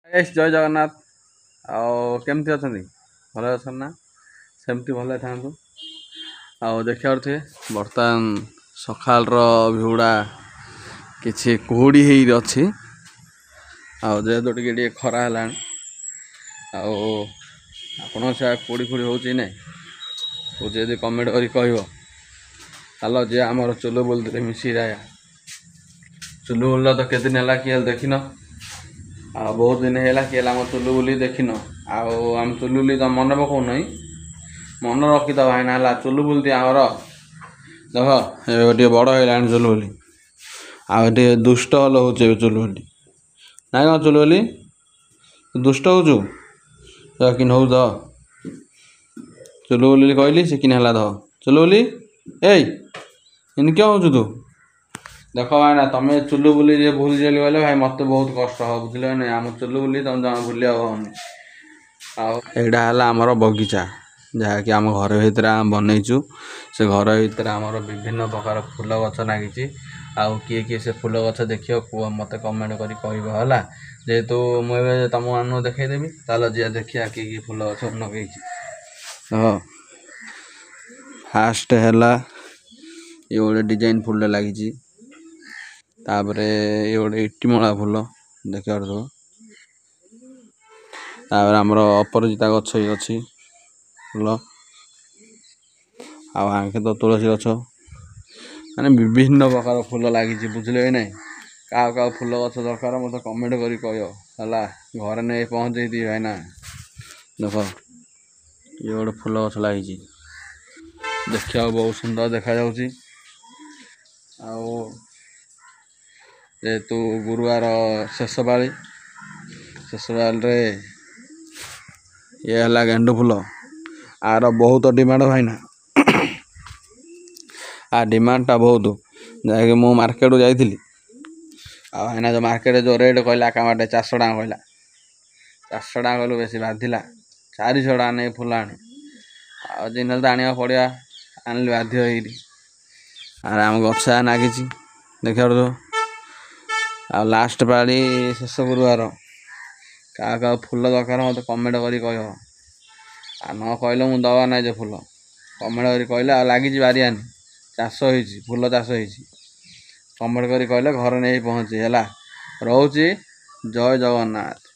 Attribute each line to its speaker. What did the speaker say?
Speaker 1: जय जगन्नाथ केमती अच्छा भल अच्छा ना सेमती भल था देखा थे बर्तमान सकाल भिउड़ा किसी कुहुड़ी अच्छी जेहेतु टे खरा है आपण से कुड़ी फुड़ी हो ना कमेंट कर चलो जे आम चुलु बोलते मिसी जाया चुलु बोल तो केत दिन है किए देख न बहुत दिन है किए आम चुलु बुली देख न आम चुलु बुली तो मन पकाऊ ना मन रखीद भाईना है चुलु बुलती आमर देख ये बड़ है चुलु बुली आगे दुष्ट हल हो चुलु बुली ना कौन चुलु बुली दुष्ट हो कि हूँ द चुलु बुली कहली से कि है द चुलु बुली इन क्या हो तू देख भाई तुम चुलु बुली भूल जाली बोले भाई मत बहुत कष्ट हो बुझे ना आम चुलु बुली तुम जमा भूल आईटा है आमर बगीचा जहाँकि आम घर भर आम बनईचु से घर भर आमर विभिन्न प्रकार फूल गछ लगी आउ किए से फूल गछ देख मत कमेंट कर कहला जेहेतु मुझे तुम मान देखदेवी चलो जी देखिए कि फूल गछ लगे फास्ट है ये गोटे डिजाइन फूल लगी तापर ये गोटे इटीमला फूल देख आमर अपराजिता गछ ही अच्छी फूल आगे तो तुलसी गछ माने विभिन्न प्रकार फूल लगी बुझे ना क्या फूल गछ दरकार मत कमेंट कर घर नहीं पहुँचे दी भाई ना देख ये गोटे फूल गछ लगी देखा बहुत सुंदर देखा जेहेतु गुरुवार शेष पाली ये है गेंडु फूल आर बहुत डिमांड भाईना आ डिमांडटा बहुत जैसे मु मार्केट जाइली भाईना जो मार्केट जो रेट कहला कामाटे 400 टाँग कहला 400 टाँग कहलु बेसी बाधिला 400 टाँग नहीं फूल आने दिन तो आने पड़ा आनली बाध्य आर आम गछा नागी देख आ लास्ट पाली शेष गुरुवार क्या फूल दरकार मत कमेंट कर कह न कहले मुझे दवा ना जो फूल कमेंट कर कहले लगी बारियानी चाष हो फूल चाष हो कमेंट कर कहले घर नहीं पहुँचे है रोचे जय जगन्नाथ।